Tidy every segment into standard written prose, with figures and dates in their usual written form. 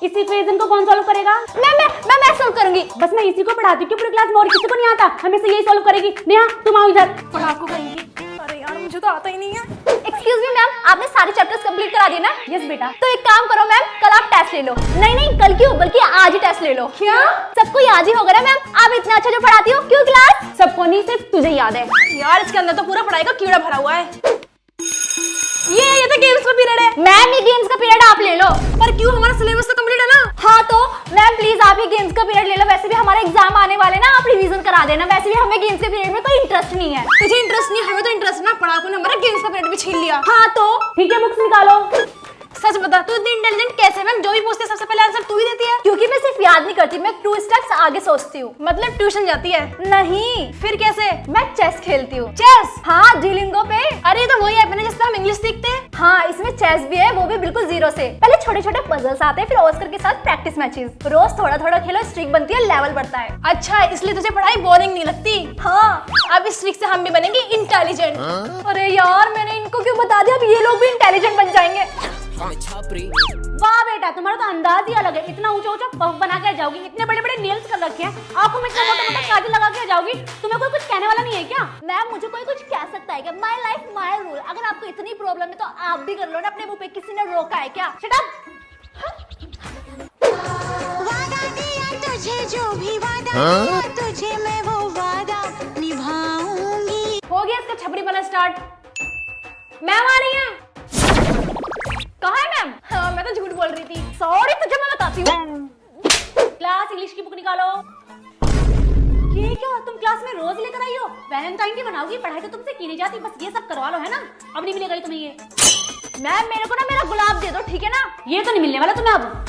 इसी इक्वेशन को कौन सॉल्व करेगा? मैं सोल्व करूंगी। बस मैं इसी को पढ़ाती हूँ पूरी क्लास में, और किसी को नहीं आता, हमेशा यही सॉल्व करेगी। नेहा तुम आओ इधर। पढ़ाकू कहेंगी। अरे यार मुझे तो आता ही नहीं है। एक्सक्यूज मी मैम, आपने सारे चैप्टर्स कंप्लीट करा दिए ना? यस बेटा। तो एक काम करो मैम, कल आप टेस्ट ले लो। नहीं कल क्यों, बल्कि आज ही टेस्ट ले लो। क्या? सबको याद ही होगा ना मैम, आप इतना अच्छा जो पढ़ाती हो। क्यों क्लास? सबको नहीं, सिर्फ तुझे याद है। यार इसके अंदर तो पूरा पढ़ाई का कीड़ा भरा हुआ है। ये तो गेम्स का पीरियड है। मैम ये गेम्स का पीरियड आप ले लो। पर क्यों, हमारा सिलेबस तो कंप्लीट है ना? हाँ तो मैम प्लीज आप ये गेम्स का पीरियड ले लो। वैसे भी हमारे एग्जाम आने वाले ना, आप रिवीजन करा देना। वैसे भी हमें गेम्स के पीरियड में कोई इंटरेस्ट नहीं है। तुझे इंटरेस्ट नहीं, हमें तो इंटरेस्ट ना। पढ़ाकू ने हमारा गेम्स का पीरियड भी छीन लिया। हाँ तो ठीक है, बुक्स निकालो। सच बता, तू इतनी इंटेलिजेंट कैसे? मैम जो भी पूछते सबसे पहले आंसर तू ही देती है। क्योंकि मैं सिर्फ याद नहीं करती, मैं 2 स्टेप्स आगे सोचती हूँ। मतलब ट्यूशन जाती है? नहीं। फिर कैसे? मैं चेस खेलती हूँ। चेस? हाँ, Duolingo पे। अरे तो वही ऐप है ना जिसपे हम इंग्लिश सीखते हैं। हाँ, इसमें चेस भी है, वो भी बिल्कुल जीरो से। पहले छोटे छोटे पजल्स आते हैं, फिर ऑस्कर के साथ प्रैक्टिस मैचेस। रोज थोड़ा थोड़ा खेलो, स्ट्रीक बनती है, लेवल बढ़ता है। अच्छा, इसलिए तुझे पढ़ाई बोरिंग नहीं लगती? हाँ। अब इस स्ट्रीक से हम भी बनेंगे इंटेलिजेंट। अरे यार मैंने इनको क्यों बता दिया, अब ये लोग भी इंटेलिजेंट बन जाएंगे। वाह बेटा, तुम्हारा तो अंदाज ही अलग है। इतना ऊंचा ऊंचा पफ बना के जाओगी, इतने बड़े बड़े नेल्स कर रखे हैं, आंखों में इतना मोटा मोटा काजल लगा के जाओगी। तुम्हें कोई कुछ कहने वाला नहीं है क्या? मैम मुझे कोई कुछ कह सकता है क्या? My life my rule. अगर आपको इतनी प्रॉब्लम है तो आप भी कर लो ना। अपने मुंह पे किसी ने रोका है क्या? Shut up. वादा दिया तुझे, जो भी वादा किया तुझे, मैं वो वादा निभाऊंगी। हो गया इसका छपरी वाला स्टार्ट। मैम आ रही हैं? कहाँ है मैम? हाँ, मैं तो झूठ बोल रही थी। सॉरी, तुझे मैं बताती हूँ। क्लास इंग्लिश की बुक निकालो। ये क्या, तुम क्लास में रोज लेकर आई हो? वैलेंटाइन की बनाओगी? पढ़ाई तो तुमसे की नहीं जाती, बस ये सब करवा लो, है ना? अब नहीं मिलेगा तुम्हें ये। मैम मेरे को ना मेरा गुलाब दे दो, ठीक है ना? ये तो नहीं मिलने वाला तुम्हें अब।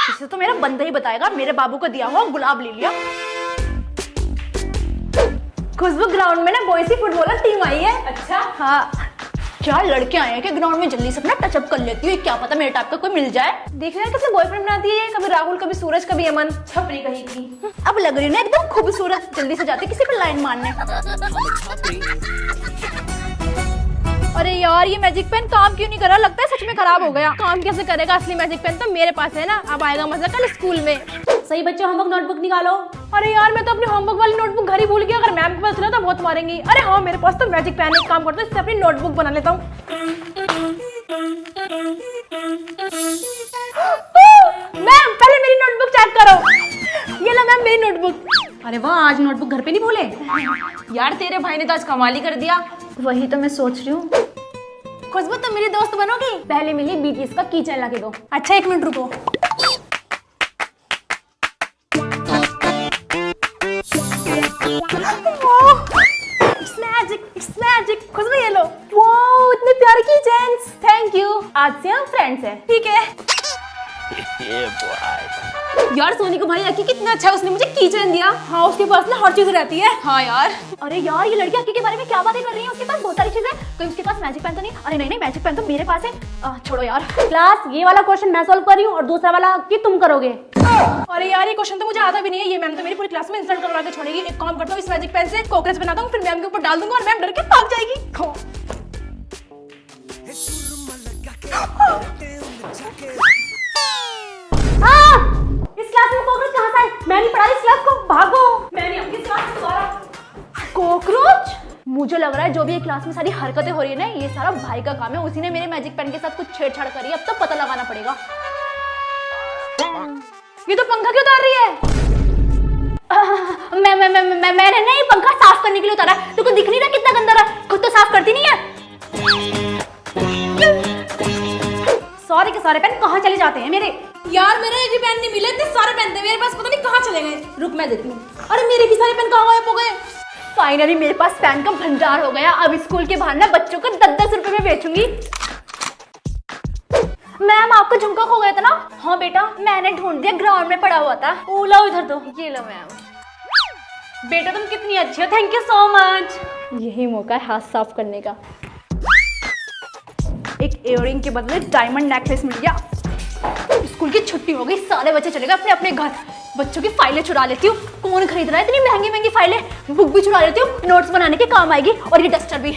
इसे तो मेरा बंदा ही बताएगा। मेरे बाबू को दिया हुआ गुलाब ले लिया। खुशबू, ग्राउंड में ना बॉयज की फुटबॉलर टीम आई है। अच्छा। हाँ, क्या लड़के आए हैं कि ग्राउंड में जल्दी से अपना टचअप कर लेती हूँ। क्या पता मेरे टाइप का कोई मिल जाए। देख रहे हैं कैसे बॉयफ्रेंड बनाती है, कभी राहुल, कभी सूरज, कभी अमन। छपरी कहीं की। अब लग रही है ना एकदम खूबसूरत। जल्दी से जाती किसी पर लाइन मारने। अरे यार ये मैजिक पेन काम क्यों नहीं कर रहा? लगता है सच में खराब हो गया। काम कैसे करेगा? असली मैजिक पेन तो मेरे पास है ना। अब आएगा मजा कल स्कूल में। सही बच्चों, होमवर्क नोटबुक निकालो। अरे यार मैं तो अपनी होमवर्क वाली नोटबुक घर ही भूल गया। अगर मैम के पास चला तो बहुत मारेंगी। अरे हाँ, मेरे पास तो मैजिक पेन है। एक काम करता हूँ, इससे अपनी नोटबुक बना लेता हूँ। मैम पहले मेरी नोटबुक चेक करो। ये लो मैम मेरी नोटबुक। अरे वाह, आज नोटबुक घर पे नहीं भूले? यार तेरे भाई ने तो आज कमाल ही कर दिया। वही तो मैं सोच रही हूँ। खुशबू तुम मेरी दोस्त बनोगी? पहले मिली BTS का की चैन लगा दो। अच्छा 1 मिनट रुको। It's magic. खुशबू ये लो। वाओ इतने प्यारे की चैन्स। Thank you. आज से हम फ्रेंड्स हैं। ठीक है। यार सोनी को भाई अक्की कितना अच्छा, उसने मुझे की चैन दिया। हाँ उसके पास ना हर चीज रहती है। हाँ यार। अरे यार ये लड़की अक्की के बारे में क्या बातें कर रही है? उसके पास बहुत सारी चीजें। कोई उसके पास मैजिक पेन तो नहीं? अरे नहीं मैजिक पेन तो मेरे पास है। छोड़ो यार। क्लास, ये वाला क्वेश्चन मैं सॉल्व कर रही हूँ और दूसरा वाला कि तुम करोगे। अरे यार ये क्वेश्चन तो मुझे आता भी नहीं है। ये मैम तो मेरी पूरी क्लास में इंसल्ट करवा के छोड़ेगी। एक काम करता हूँ, इस मैजिक पेन से कॉकरोच बनाता हूँ, फिर मैम के ऊपर डाल दूंगा और मैम डर के भाग जाएगी। इस क्लास में कॉकरोच कहाँ से आए? मैं नहीं पढ़ा इस क्लास को, भागो। मैं नहीं आऊंगी इस क्लास में दोबारा। कॉकरोच? मुझे लग रहा है जो भी ये क्लास में सारी हरकतें हो रही है ना, ये सारा भाई का काम है। उसी ने मेरे मैजिक पेन के साथ कुछ छेड़छाड़ करी है। अब तो पता लगाना पड़ेगा। ये तो पंखा क्यों उतार रही है? मैंने नहीं पंखा साफ करने के लिए उतारा। तुमको दिख नहीं रहा कितना गंदा रहा? खुद तो साफ करती नहीं है। सारे के सारे पेन कहाँ चले जाते हैं मेरे? यार मेरे एक भी पेन नहीं मिले। इतने सारे पेन थे मेरे पास, पता नहीं कहाँ चले गए। रुक मैं देखती हूँ। अरे मेरे भी सारे पेन कहाँ गायब हो गए? फाइनली मेरे पास पेन का भंडार हो गया। अब स्कूल के बाहर ना बच्चों को 10-10 रुपए में बेचूंगी। मैम आपका झुमका खो गया था ना? हाँ बेटा मैंने ढूंढ दिया, ग्राउंड में पड़ा हुआ था। लो इधर दो। ये लो मैम। बेटा तुम कितनी अच्छी हो, थैंक यू सो मच। यही मौका है हाथ साफ करने का। एक इयररिंग के बदले डायमंड नेकलेस मिल गया। स्कूल की छुट्टी हो गई, सारे बच्चे चले गए अपने अपने घर। बच्चों की फाइलें चुरा लेती हूँ। कौन खरीद रहा है इतनी महंगी महंगी फाइलें? बुक भी चुरा लेती हूँ, नोट्स बनाने के काम आएगी। और ये डस्टर भी।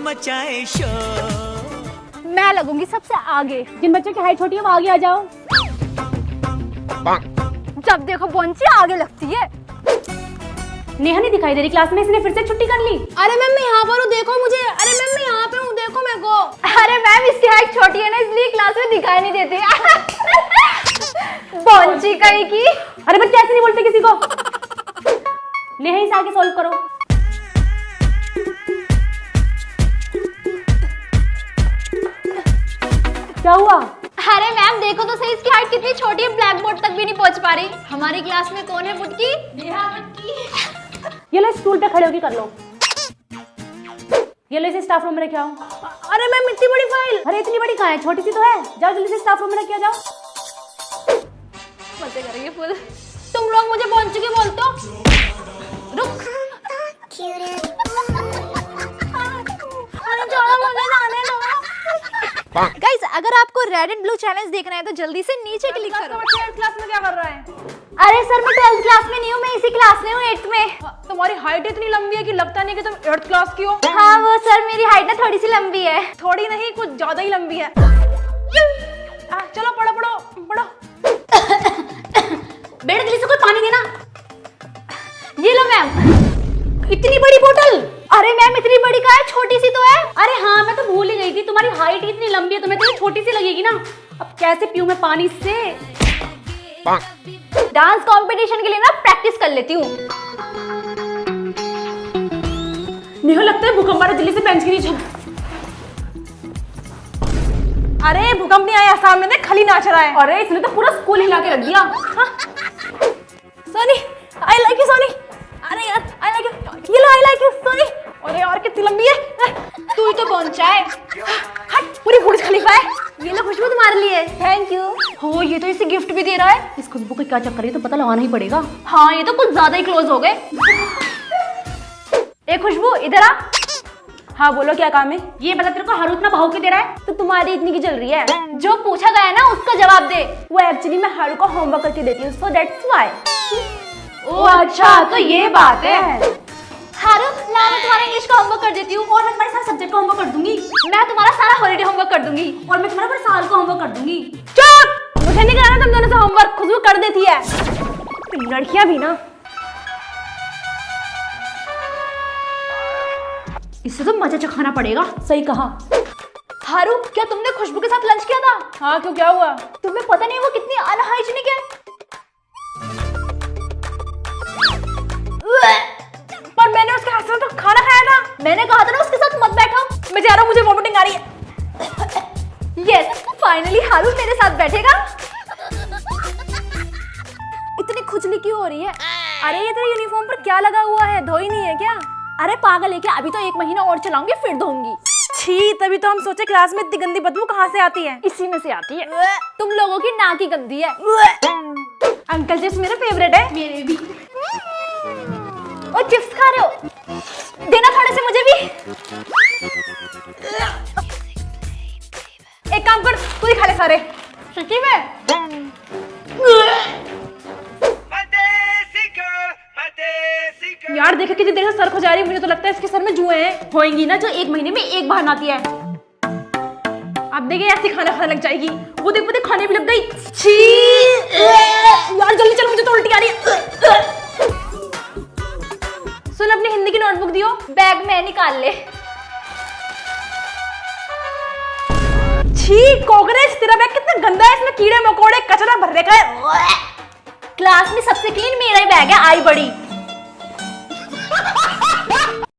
मचाए शोर। मैं लगूंगी सबसे आगे। जिन बच्चों की हाइट छोटी है वो आगे आ जाओ। जब देखो बोंची आगे लगती है। नेहा नहीं दिखाई दे रही क्लास में, इसने फिर से छुट्टी कर ली। अरे मैम मैं यहाँ पर हूँ, देखो मुझे। अरे मैम मैं यहाँ पे हूँ, देखो मेरे को। अरे मैम इसकी हाइट छोटी है ना, इसलिए क्लास में दिखाई नहीं देती। बोंची कहीं की। अरे बच्चे ऐसे नहीं बोलते किसी को। नेहा इसे आगे सॉल्व करो। क्या हुआ? अरे मैम देखो तो सही, इसकी हाइट कितनी छोटी है, ब्लैक बोर्ड तक भी नहीं पहुंच पा रही। हमारी क्लास में कौन है बुटकी? नेहा बुटकी। ये लो स्टूल पे खड़े होकर कर लो। ये लो इसे स्टाफ रूम में रखे आओ। अरे मैम इतनी बड़ी फाइल। अरे इतनी बड़ी कहाँ है, छोटी सी तो है। जाओ जल्दी से स्टाफ रूम में रखे आ जाओ। मजे करेंगे फुल। तुम लोग मुझे बोंची क्यों बोलते हो? रुक। गाइस अगर आपको रेड एंड ब्लू चैलेंज देखना है तो जल्दी से नीचे क्लिक करो। क्लास में क्या कर रहा है? अरे सर मैं 12th क्लास में नहीं हूँ, मैं इसी क्लास में हूँ 8th में। तुम्हारी हाइट इतनी लंबी है कि लगता नहीं कि तुम 8th क्लास की हो। हाँ वो सर मेरी हाइट ना थोड़ी सी लंबी है। थोड़ी नहीं, कुछ ज्यादा ही लंबी है। चलो पढ़ो पढ़ो पढ़ो। बेटा जल्दी से कोई पानी देना। ये लो मैम। इतनी बड़ी बोतल। अरे मैम इतनी बड़ी कहाँ है, छोटी सी तो है। अरे हाँ मैं तो भूल ही गई थी, तुम्हारी हाइट इतनी लंबी है, तुम्हें तो ये छोटी सी लगेगी ना। अब कैसे पीऊं मैं पानी से? डांस कंपटीशन के लिए ना प्रैक्टिस कर लेती हूँ। नेहा लगता है भूकंप आ रहा है, जल्दी से बेंच के नीचे। अरे भूकंप नहीं आया, सामने देख खली नाच रहा है। अरे इसने तो पूरा स्कूल हिला के रख दिया। Soni I like you Soni. अरे यार आई लाइक यू। ये लो आई लाइक यू सोनी। अरे यार कितनी लंबी है। तू ही तो पहुंचा है। हट पूरी बुर्ज खलीफा है। ये लो खुशबू तुम्हारे लिए। Thank you. हो ये तो इसे गिफ्ट भी दे रहा है। इस खुशबू को क्या चक्कर है, तो पता लगाना ही पड़ेगा। हाँ ये तो कुछ ज्यादा ही क्लोज हो गए। ए खुशबू इधर आ। हाँ बोलो क्या काम है? ये बता तेरे को हरू इतना भाव क्यों दे रहा है? तो तुम्हारी इतनी की जल रही है। जो पूछा गया ना उसका जवाब दे। वो एक्चुअली मैं हरू को होमवर्क करके देती हूँ, सो दैट्स व्हाई। ओ अच्छा तो ये बात है। हारू ला मैं तुम्हारा इंग्लिश का होमवर्क कर देती हूँ। और मैं तुम्हारे सारे सब्जेक्ट का होमवर्क कर दूंगी। मैं तुम्हारा सारा हॉलीडे होमवर्क कर दूंगी। और मैं तुम्हारा पूरे साल का होमवर्क कर दूंगी। चुप, मुझे नहीं कराना तुम दोनों से होमवर्क, खुशबू कर देती है। लड़कियां भी ना, इससे तो मजा चखाना पड़ेगा। सही कहा। हारू क्या तुमने खुशबू के साथ लंच किया था? हाँ क्यों, क्या हुआ? तुम्हें पता नहीं वो कितनी अनहाइजीनिक है? पर मैंने उसके हाथ से तो खाना खाया था। मैंने कहा था ना उसके साथ मत बैठो। मैं जा रहा हूँ, मुझे वोमिटिंग आ रही है। यस फाइनली हारू मेरे साथ बैठेगा। इतनी खुजली क्यों हो रही है? अरे ये तेरे यूनिफॉर्म पर क्या लगा हुआ है, धोई नहीं है क्या? अरे पागल है क्या, अभी तो 1 महीना और चलाऊंगी फिर धोऊंगी। छी, तभी तो हम सोचे क्लास में इतनी गंदी बदबू कहाँ से आती है। इसी में से आती है। तुम लोगों की नाक ही गंदी है। अंकल चिप्स मेरे फेवरेट है। मेरे भी। और चिप्स खा रहे हो, देना थोड़े से मुझे भी। एक काम कर, तू ही खा ले सारे। सच्ची में? यार देखे कितनी देर से सर खुजा रही है, मुझे तो लगता है इसके सर में जुएं हैं। होएंगी ना, जो 1 महीने में 1 बार आती है। अब देखिए ऐसे खाना खाने लग जाएगी। वो देख खाने भी लग गई। छी यार जल्दी चलो, मुझे तो उल्टी आ रही है। सुन अपनी हिंदी की नोटबुक दियो। बैग में निकाल ले। छी कॉकरोच, तेरा बैग कितना गंदा है, इसमें कीड़े मकोड़े कचरा भर रखा है। क्लास में सबसे क्लीन मेरा ही बैग है, आई बड़ी।